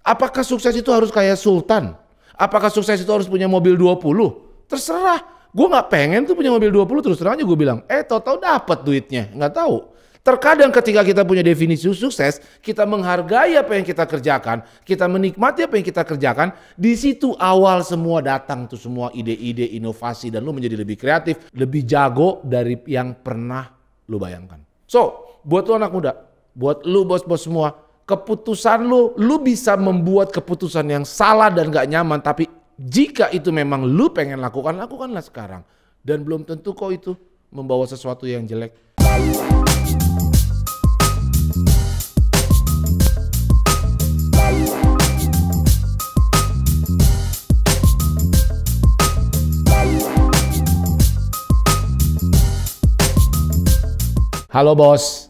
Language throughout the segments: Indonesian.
Apakah sukses itu harus kayak Sultan? Apakah sukses itu harus punya mobil 20? Terserah. Gue gak pengen tuh punya mobil 20, terus terang aja gue bilang, tau-tau dapat duitnya. Gak tahu. Terkadang ketika kita punya definisi sukses, kita menghargai apa yang kita kerjakan, kita menikmati apa yang kita kerjakan, di situ awal semua datang tuh semua ide-ide, inovasi, dan lu menjadi lebih kreatif, lebih jago dari yang pernah lu bayangkan. So, buat lu anak muda, buat lu bos-bos semua, keputusan lu bisa membuat keputusan yang salah dan gak nyaman, tapi jika itu memang lu pengen lakukan, lakukanlah sekarang. Dan belum tentu kok itu membawa sesuatu yang jelek. Halo bos,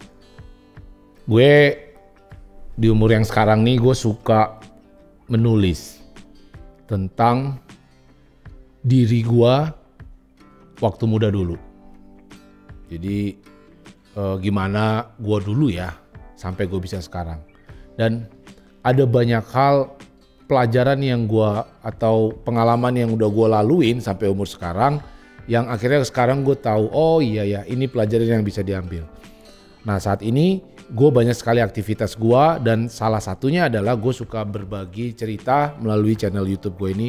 gue di umur yang sekarang nih gue suka menulis tentang diri gue waktu muda dulu. Jadi gimana gue dulu ya sampai gue bisa sekarang. Dan ada banyak hal pelajaran yang gue atau pengalaman yang udah gue laluin sampai umur sekarang yang akhirnya sekarang gue tahu, oh iya ya ini pelajaran yang bisa diambil. Nah saat ini gue banyak sekali aktivitas gue dan salah satunya adalah gue suka berbagi cerita melalui channel YouTube gue ini.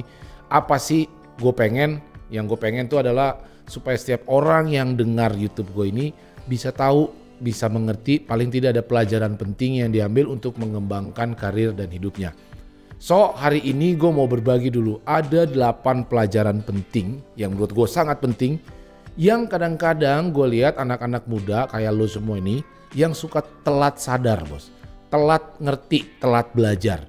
Apa sih gue pengen? Yang gue pengen tuh adalah supaya setiap orang yang dengar YouTube gue ini bisa tahu, bisa mengerti, paling tidak ada pelajaran penting yang diambil untuk mengembangkan karir dan hidupnya. So hari ini gue mau berbagi dulu, ada 8 pelajaran penting yang menurut gue sangat penting, yang kadang-kadang gue lihat anak-anak muda kayak lo semua ini yang suka telat sadar bos, telat ngerti, telat belajar.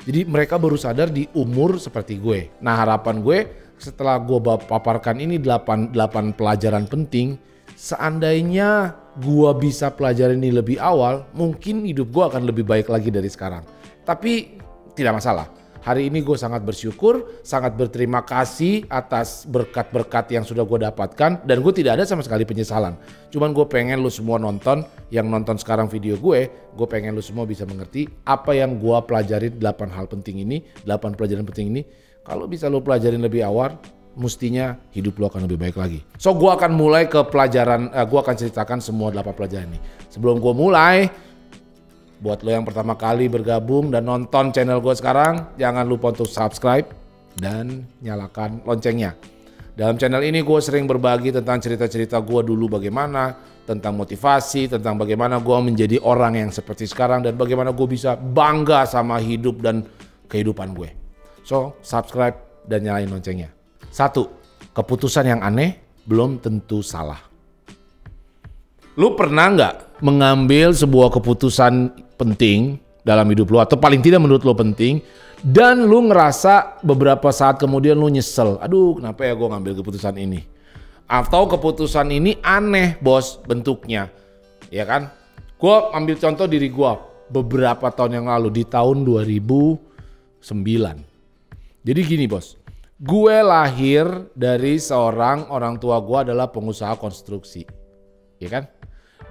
Jadi mereka baru sadar di umur seperti gue. Nah harapan gue setelah gue paparkan ini 8 pelajaran penting, seandainya gue bisa pelajarin ini lebih awal, mungkin hidup gue akan lebih baik lagi dari sekarang. Tapi tidak masalah. Hari ini gue sangat bersyukur, sangat berterima kasih atas berkat-berkat yang sudah gue dapatkan. Dan gue tidak ada sama sekali penyesalan. Cuman gue pengen lu semua nonton, yang nonton sekarang video gue pengen lu semua bisa mengerti apa yang gue pelajari 8 hal penting ini, 8 pelajaran penting ini. Kalau bisa lu pelajarin lebih awal, mestinya hidup lu akan lebih baik lagi. So gue akan mulai ke pelajaran, gue akan ceritakan semua 8 pelajaran ini. Sebelum gue mulai, buat lo yang pertama kali bergabung dan nonton channel gue sekarang, jangan lupa untuk subscribe dan nyalakan loncengnya. Dalam channel ini gue sering berbagi tentang cerita-cerita gue dulu bagaimana, tentang motivasi, tentang bagaimana gue menjadi orang yang seperti sekarang, dan bagaimana gue bisa bangga sama hidup dan kehidupan gue. So, subscribe dan nyalain loncengnya. 1. Keputusan yang aneh belum tentu salah. Lu pernah nggak mengambil sebuah keputusan penting dalam hidup lu, atau paling tidak menurut lu penting, dan lu ngerasa beberapa saat kemudian lu nyesel, aduh kenapa ya gue ngambil keputusan ini, atau keputusan ini aneh bos bentuknya, ya kan? Gue ambil contoh diri gue beberapa tahun yang lalu, di tahun 2009. Jadi gini bos, gue lahir dari seorang orang tua gue adalah pengusaha konstruksi, ya kan?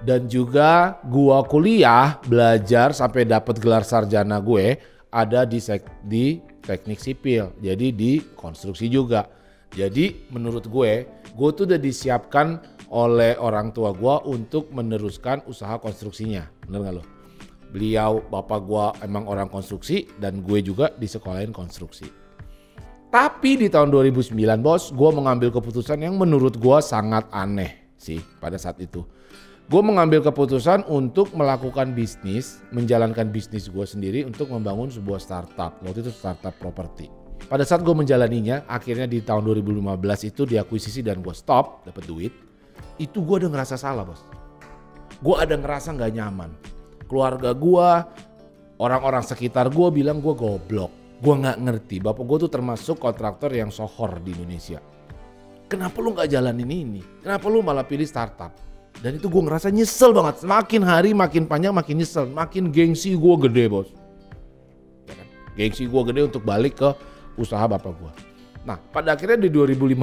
Dan juga gua kuliah belajar sampai dapat gelar sarjana gue ada di teknik sipil, jadi di konstruksi juga. Jadi menurut gue tuh udah disiapkan oleh orang tua gue untuk meneruskan usaha konstruksinya. Bener gak lo? Beliau bapak gue emang orang konstruksi dan gue juga disekolahin konstruksi. Tapi di tahun 2009 bos, gue mengambil keputusan yang menurut gue sangat aneh sih pada saat itu. Gue mengambil keputusan untuk melakukan bisnis, menjalankan bisnis gue sendiri untuk membangun sebuah startup. Waktu itu startup properti. Pada saat gue menjalaninya, akhirnya di tahun 2015 itu diakuisisi dan gue stop, dapat duit. Itu gue ada ngerasa salah bos. Gue ada ngerasa gak nyaman. Keluarga gue, orang-orang sekitar gue bilang gue goblok. Gue gak ngerti, bapak gue tuh termasuk kontraktor yang sohor di Indonesia. Kenapa lu gak jalanin ini? Kenapa lu malah pilih startup? Dan itu gue ngerasa nyesel banget. Makin hari makin panjang makin nyesel. Makin gengsi gue gede bos. Ya kan? Gengsi gue gede untuk balik ke usaha bapak gue. Nah pada akhirnya di 2015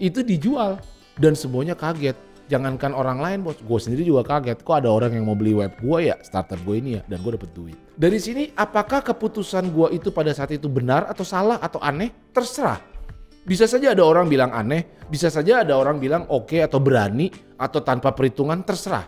itu dijual. Dan semuanya kaget. Jangankan orang lain bos, gue sendiri juga kaget. Kok ada orang yang mau beli web gue ya, startup gue ini ya, dan gue dapet duit. Dari sini apakah keputusan gue itu pada saat itu benar atau salah atau aneh? Terserah. Bisa saja ada orang bilang aneh, bisa saja ada orang bilang oke atau berani atau tanpa perhitungan, terserah.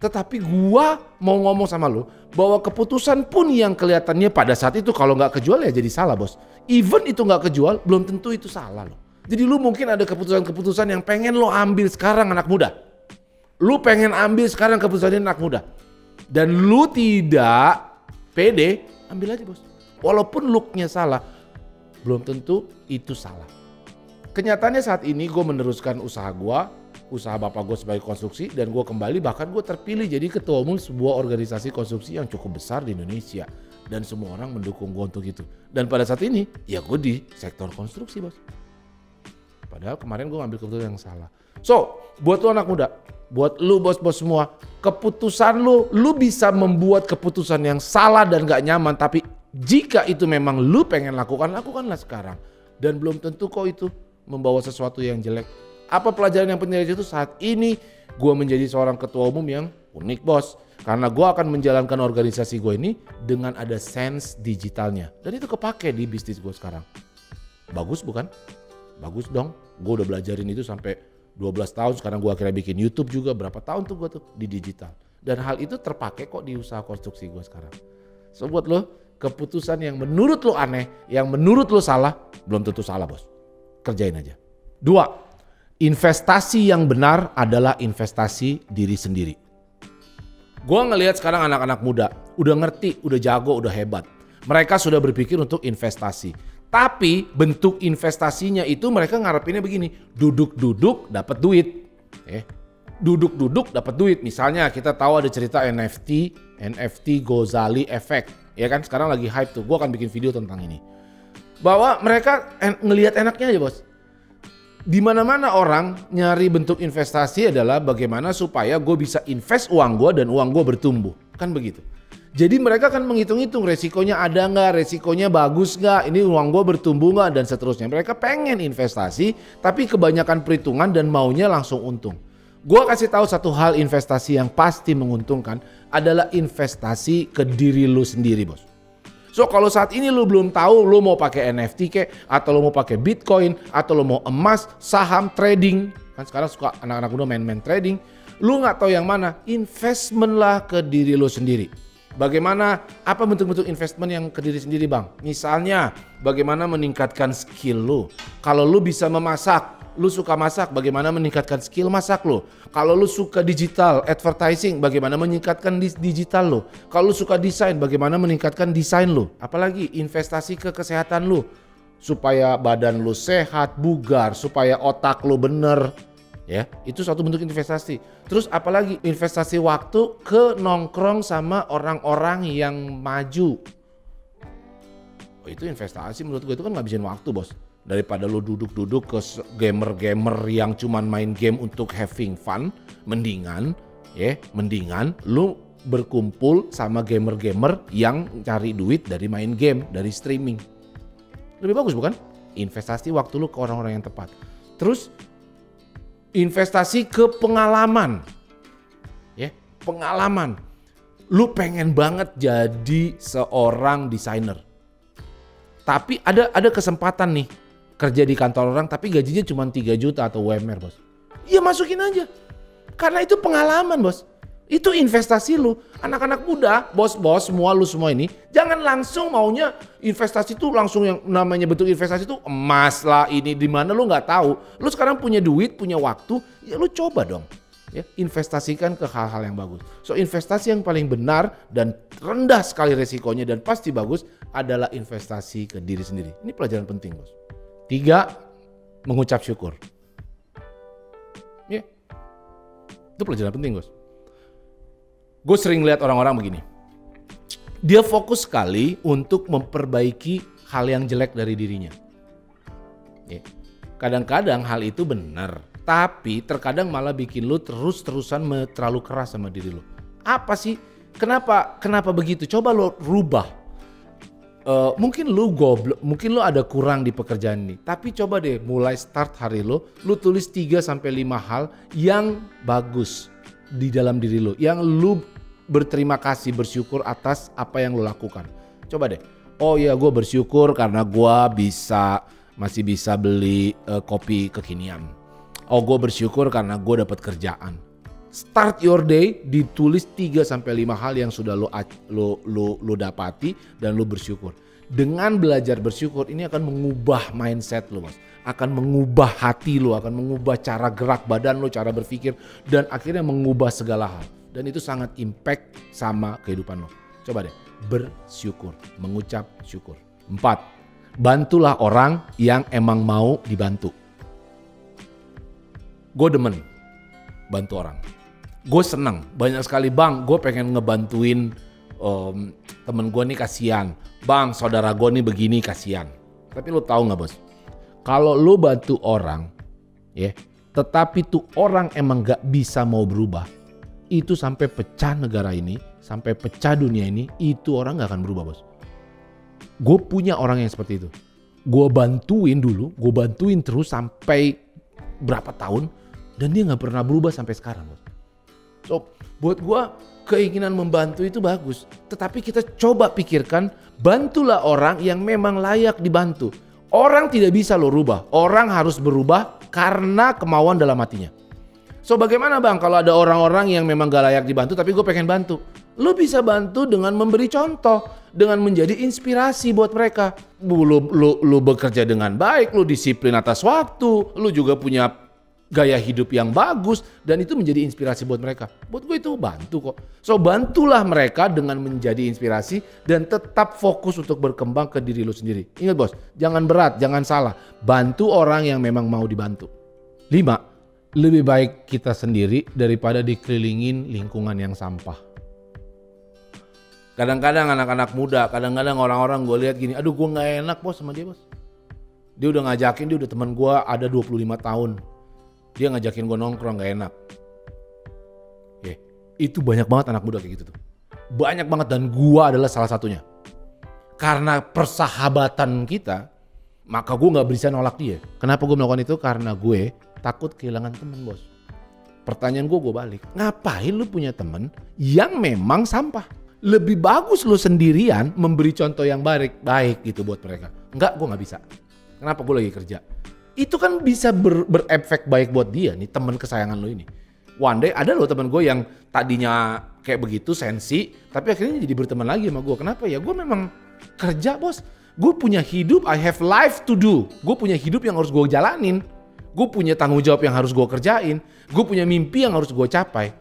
Tetapi gua mau ngomong sama lu bahwa keputusan pun yang kelihatannya pada saat itu kalau nggak kejual ya jadi salah bos. Even itu nggak kejual belum tentu itu salah loh. Jadi lu mungkin ada keputusan-keputusan yang pengen lo ambil sekarang anak muda. Lu pengen ambil sekarang keputusan anak muda. Dan lu tidak pede, ambil aja bos. Walaupun looknya salah, belum tentu itu salah. Kenyataannya saat ini gue meneruskan usaha bapak gue sebagai konstruksi, dan gue kembali bahkan gue terpilih jadi ketua umum sebuah organisasi konstruksi yang cukup besar di Indonesia. Dan semua orang mendukung gue untuk itu. Dan pada saat ini ya gue di sektor konstruksi bos. Padahal kemarin gue ngambil keputusan yang salah. So buat lu anak muda, buat lu bos-bos semua, keputusan lu bisa membuat keputusan yang salah dan gak nyaman. Tapi jika itu memang lu pengen lakukanlah sekarang. Dan belum tentu kok itu membawa sesuatu yang jelek. Apa pelajaran yang penting dari itu? Saat ini gue menjadi seorang ketua umum yang unik bos. Karena gue akan menjalankan organisasi gue ini dengan ada sense digitalnya. Dan itu kepake di bisnis gue sekarang. Bagus bukan? Bagus dong. Gue udah belajarin itu sampai 12 tahun. Sekarang gue akhirnya bikin YouTube juga. Berapa tahun tuh gue tuh di digital. Dan hal itu terpakai kok di usaha konstruksi gue sekarang. So buat lo, keputusan yang menurut lo aneh, yang menurut lo salah, belum tentu salah bos. Kerjain aja. 2, investasi yang benar adalah investasi diri sendiri. Gue ngelihat sekarang anak-anak muda udah ngerti, udah jago, udah hebat. Mereka sudah berpikir untuk investasi. Tapi bentuk investasinya itu mereka ngarepinnya begini, duduk-duduk dapat duit. Duduk-duduk dapat duit. Misalnya kita tahu ada cerita NFT Gozali Effect. Ya kan sekarang lagi hype tuh. Gue akan bikin video tentang ini. Bahwa mereka ngelihat enaknya aja bos. Di mana-mana orang nyari bentuk investasi adalah bagaimana supaya gue bisa invest uang gue dan uang gue bertumbuh. Kan begitu. Jadi mereka kan menghitung-hitung resikonya ada nggak, resikonya bagus nggak, ini uang gue bertumbuh nggak, dan seterusnya. Mereka pengen investasi tapi kebanyakan perhitungan dan maunya langsung untung. Gue kasih tahu satu hal investasi yang pasti menguntungkan adalah investasi ke diri lu sendiri bos. So kalau saat ini lu belum tahu lu mau pakai NFT kek, atau lu mau pakai Bitcoin, atau lu mau emas, saham, trading. Kan sekarang suka anak-anak muda main-main trading. Lu nggak tahu yang mana, investment lah ke diri lu sendiri. Bagaimana, apa bentuk-bentuk investment yang ke diri sendiri bang? Misalnya bagaimana meningkatkan skill lu. Kalau lu bisa memasak, lu suka masak, bagaimana meningkatkan skill masak lu. Kalau lu suka digital advertising, bagaimana meningkatkan digital lu. Kalau lu suka desain, bagaimana meningkatkan desain lu. Apalagi investasi ke kesehatan lu. Supaya badan lu sehat, bugar, supaya otak lu bener. Ya, itu satu bentuk investasi. Terus apalagi investasi waktu ke nongkrong sama orang-orang yang maju. Oh, itu investasi menurut gue itu kan ngabisin waktu bos. Daripada lu duduk-duduk ke gamer-gamer yang cuman main game untuk having fun, mendingan lu berkumpul sama gamer-gamer yang cari duit dari main game, dari streaming. Lebih bagus bukan? Investasi waktu lu ke orang-orang yang tepat. Terus investasi ke pengalaman. Pengalaman. Lu pengen banget jadi seorang desainer. Tapi ada kesempatan nih kerja di kantor orang tapi gajinya cuma 3 juta atau UMR bos. Ya masukin aja. Karena itu pengalaman bos. Itu investasi lu. Anak-anak muda, bos-bos, semua ini. Jangan langsung maunya investasi itu langsung yang namanya bentuk investasi itu emas lah ini di mana lu nggak tahu. Lu sekarang punya duit, punya waktu, ya lu coba dong. Ya, investasikan ke hal-hal yang bagus. So investasi yang paling benar dan rendah sekali resikonya dan pasti bagus adalah investasi ke diri sendiri. Ini pelajaran penting bos. 3, mengucap syukur. Ya, itu pelajaran penting bos. Gue sering lihat orang-orang begini. Dia fokus sekali untuk memperbaiki hal yang jelek dari dirinya. Ya. Kadang-kadang hal itu benar. Tapi terkadang malah bikin lu terus-terusan terlalu keras sama diri lu. Apa sih? Kenapa begitu? Coba lu rubah Mungkin lu goblok, mungkin lu ada kurang di pekerjaan ini. Tapi coba deh mulai start hari lu tulis 3-5 hal yang bagus di dalam diri lu. Yang lu berterima kasih, bersyukur atas apa yang lu lakukan. Coba deh, oh ya gue bersyukur karena gue masih bisa beli kopi kekinian. Oh gue bersyukur karena gue dapat kerjaan. Start your day, ditulis 3-5 hal yang sudah lo dapati dan lo bersyukur. Dengan belajar bersyukur ini akan mengubah mindset lo, Mas. Akan mengubah hati lo, akan mengubah cara gerak badan lo, cara berpikir, dan akhirnya mengubah segala hal. Dan itu sangat impact sama kehidupan lo. Coba deh, bersyukur, mengucap syukur. 4, bantulah orang yang emang mau dibantu. Gue demen bantu orang. Gue seneng, banyak sekali bang, gue pengen ngebantuin temen gue nih kasihan. Bang, saudara gue nih begini kasihan. Tapi lo tahu gak bos, kalau lo bantu orang, ya, tetapi tuh orang emang gak bisa mau berubah, itu sampai pecah negara ini, sampai pecah dunia ini, itu orang gak akan berubah bos. Gue punya orang yang seperti itu. Gue bantuin dulu, gue bantuin terus sampai berapa tahun, dan dia gak pernah berubah sampai sekarang bos. So, buat gue keinginan membantu itu bagus. Tetapi kita coba pikirkan, bantulah orang yang memang layak dibantu. Orang tidak bisa lo rubah. Orang harus berubah karena kemauan dalam hatinya. So bagaimana bang kalau ada orang-orang yang memang gak layak dibantu tapi gue pengen bantu. Lo bisa bantu dengan memberi contoh. Dengan menjadi inspirasi buat mereka. Lo bekerja dengan baik, lo disiplin atas waktu. Lo juga punya gaya hidup yang bagus dan itu menjadi inspirasi buat mereka. Buat gue itu bantu kok. So bantulah mereka dengan menjadi inspirasi dan tetap fokus untuk berkembang ke diri lu sendiri. Ingat bos, jangan berat, jangan salah. Bantu orang yang memang mau dibantu. 5, lebih baik kita sendiri daripada dikelilingin lingkungan yang sampah. Kadang-kadang anak-anak muda, kadang-kadang orang-orang gue lihat gini, aduh gue gak enak bos sama dia bos. Dia udah ngajakin, dia udah teman gue ada 25 tahun. Dia ngajakin gue nongkrong gak enak. Itu banyak banget anak muda kayak gitu tuh. Banyak banget dan gue adalah salah satunya. Karena persahabatan kita, maka gue gak bisa nolak dia. Kenapa gue melakukan itu? Karena gue takut kehilangan teman bos. Pertanyaan gue balik. Ngapain lu punya teman yang memang sampah? Lebih bagus lu sendirian memberi contoh yang baik gitu buat mereka. Enggak, gue gak bisa. Kenapa? Gue lagi kerja. Itu kan bisa berefek baik buat dia nih, teman kesayangan lo ini. One day ada loh teman gue yang tadinya kayak begitu sensi, tapi akhirnya jadi berteman lagi sama gue. Kenapa ya? Gue memang kerja bos. Gue punya hidup, I have life to do. Gue punya hidup yang harus gue jalanin. Gue punya tanggung jawab yang harus gue kerjain. Gue punya mimpi yang harus gue capai.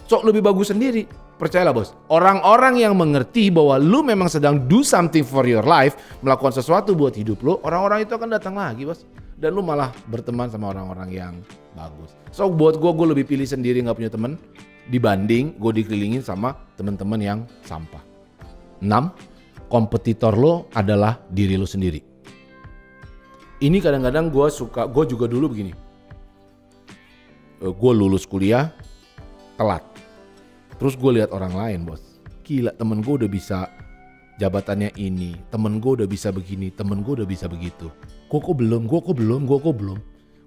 So lebih bagus sendiri. Percayalah bos, orang-orang yang mengerti bahwa lu memang sedang do something for your life, melakukan sesuatu buat hidup lu, orang-orang itu akan datang lagi bos. Dan lu malah berteman sama orang-orang yang bagus. So buat gue lebih pilih sendiri gak punya teman dibanding gue dikelilingin sama teman-teman yang sampah. 6, kompetitor lo adalah diri lo sendiri. Ini kadang-kadang gue juga dulu begini. Gue lulus kuliah telat. Terus gue lihat orang lain bos. Gila, temen gue udah bisa jabatannya ini, temen gue udah bisa begini, temen gue udah bisa begitu. Gue kok belum.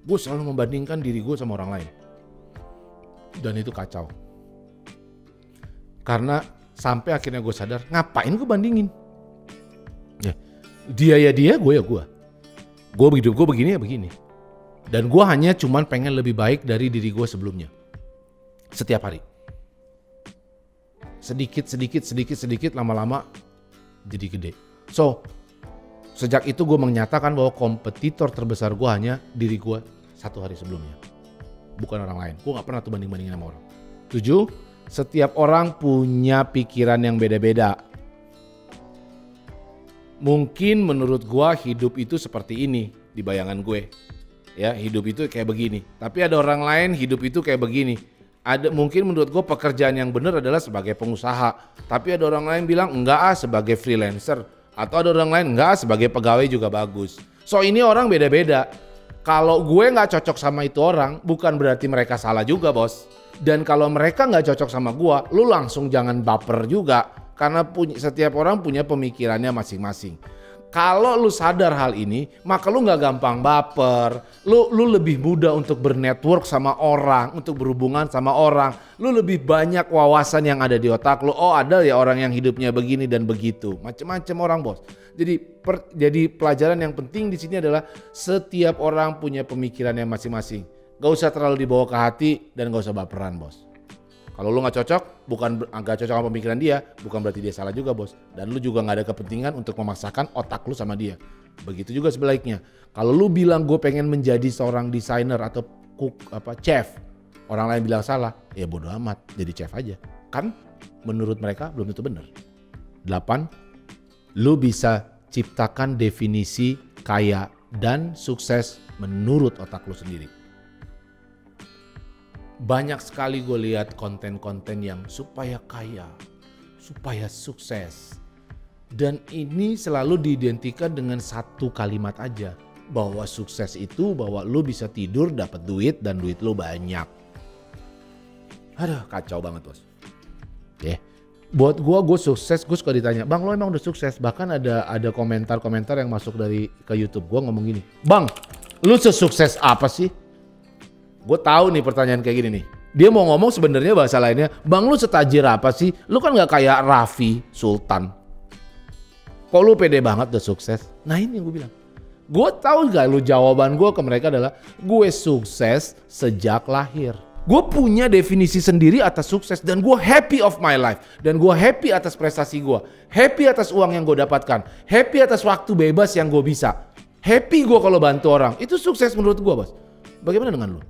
Gue selalu membandingkan diri gue sama orang lain. Dan itu kacau. Karena sampai akhirnya gue sadar, ngapain gue bandingin? Dia ya dia, gue ya gue. Gue hidup gue begini ya begini. Dan gue hanya cuman pengen lebih baik dari diri gue sebelumnya. Setiap hari. Sedikit, lama-lama jadi gede. So, sejak itu gue menyatakan bahwa kompetitor terbesar gue hanya diri gue satu hari sebelumnya. Bukan orang lain. Gue gak pernah tuh banding-bandingin sama orang. 7, setiap orang punya pikiran yang beda-beda. Mungkin menurut gue hidup itu seperti ini di bayangan gue. Ya, hidup itu kayak begini. Tapi ada orang lain hidup itu kayak begini. Mungkin menurut gue pekerjaan yang benar adalah sebagai pengusaha. Tapi ada orang lain bilang enggak sebagai freelancer. Atau ada orang lain enggak sebagai pegawai juga bagus. So ini orang beda-beda. Kalau gue gak cocok sama itu orang, bukan berarti mereka salah juga bos. Dan kalau mereka gak cocok sama gue, lu langsung jangan baper juga. Karena setiap orang punya pemikirannya masing-masing. Kalau lu sadar hal ini, maka lu nggak gampang baper. Lu lebih mudah untuk bernetwork sama orang, untuk berhubungan sama orang. Lu lebih banyak wawasan yang ada di otak lu. Oh, ada ya orang yang hidupnya begini dan begitu. Macam-macam orang, bos. Jadi pelajaran yang penting di sini adalah setiap orang punya pemikirannya masing-masing. Gak usah terlalu dibawa ke hati dan gak usah baperan, bos. Kalau lu gak cocok, gak cocok sama pemikiran dia, bukan berarti dia salah juga, bos. Dan lu juga gak ada kepentingan untuk memaksakan otak lu sama dia. Begitu juga sebaliknya. Kalau lu bilang gue pengen menjadi seorang desainer atau chef, orang lain bilang salah, ya bodo amat, jadi chef aja. Kan menurut mereka belum tentu benar. 8. Lu bisa ciptakan definisi kaya dan sukses menurut otak lu sendiri. Banyak sekali gue lihat konten-konten yang supaya kaya, supaya sukses. Dan ini selalu diidentikan dengan satu kalimat aja. Bahwa sukses itu bahwa lu bisa tidur dapat duit dan duit lu banyak. Aduh, kacau banget, bos. Buat gue sukses, gue suka ditanya, Bang lo emang udah sukses? Bahkan ada komentar-komentar yang masuk ke YouTube gue ngomong gini, Bang lu sesukses apa sih? Gue tahu nih pertanyaan kayak gini nih. Dia mau ngomong sebenarnya bahasa lainnya, Bang lu setajir apa sih? Lu kan gak kayak Raffi Sultan. Kok lu pede banget udah sukses? Nah ini yang gue bilang. Gue tahu gak lu jawaban gue ke mereka adalah, gue sukses sejak lahir. Gue punya definisi sendiri atas sukses dan gue happy of my life. Dan gue happy atas prestasi gue. Happy atas uang yang gue dapatkan. Happy atas waktu bebas yang gue bisa. Happy gue kalau bantu orang. Itu sukses menurut gue, bos. Bagaimana dengan lu?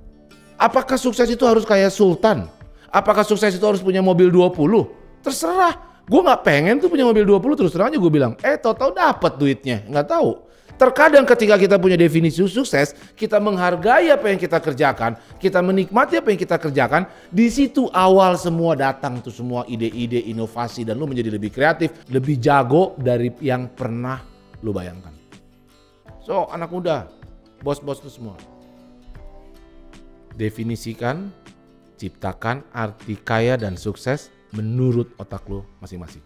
Apakah sukses itu harus kayak Sultan? Apakah sukses itu harus punya mobil 20? Terserah. Gue gak pengen tuh punya mobil 20, terus terang aja gue bilang, tau-tau dapat duitnya. Gak tahu. Terkadang ketika kita punya definisi sukses, kita menghargai apa yang kita kerjakan, kita menikmati apa yang kita kerjakan, di situ awal semua datang tuh semua ide-ide, inovasi, dan lu menjadi lebih kreatif, lebih jago dari yang pernah lu bayangkan. So, anak muda, bos-bos tuh semua. Definisikan, ciptakan arti kaya dan sukses menurut otak lo masing-masing.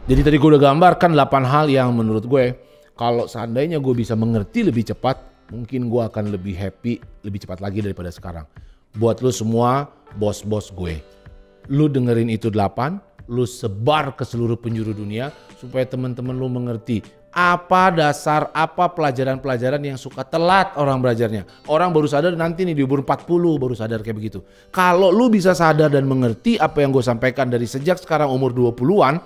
Jadi tadi gue udah gambarkan 8 hal yang menurut gue, kalau seandainya gue bisa mengerti lebih cepat, mungkin gue akan lebih happy, lebih cepat lagi daripada sekarang. Buat lo semua, bos-bos gue. Lu dengerin itu 8, lu sebar ke seluruh penjuru dunia, supaya teman-teman lu mengerti. Apa dasar, apa pelajaran-pelajaran yang suka telat orang belajarnya. Orang baru sadar nanti nih di umur 40 baru sadar kayak begitu. Kalau lu bisa sadar dan mengerti apa yang gue sampaikan dari sejak sekarang umur 20-an,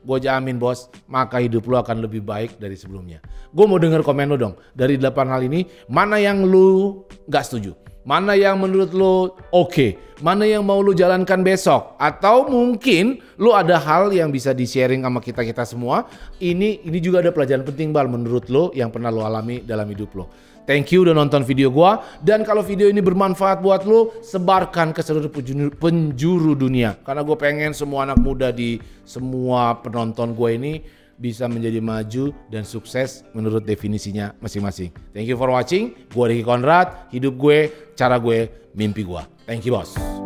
gue jamin bos, maka hidup lu akan lebih baik dari sebelumnya. Gue mau denger komen lu dong. Dari 8 hal ini, mana yang lu gak setuju? Mana yang menurut lu oke? Mana yang mau lu jalankan besok? Atau mungkin lu ada hal yang bisa di-sharing sama kita-kita semua. Ini juga ada pelajaran penting Bal menurut lu yang pernah lu alami dalam hidup lu. Thank you udah nonton video gua. Dan kalau video ini bermanfaat buat lu, sebarkan ke seluruh penjuru dunia. Karena gue pengen semua anak muda di semua penonton gue ini bisa menjadi maju dan sukses menurut definisinya masing-masing. Thank you for watching. Gue Ricky Conrad, hidup gue, cara gue, mimpi gue. Thank you bos.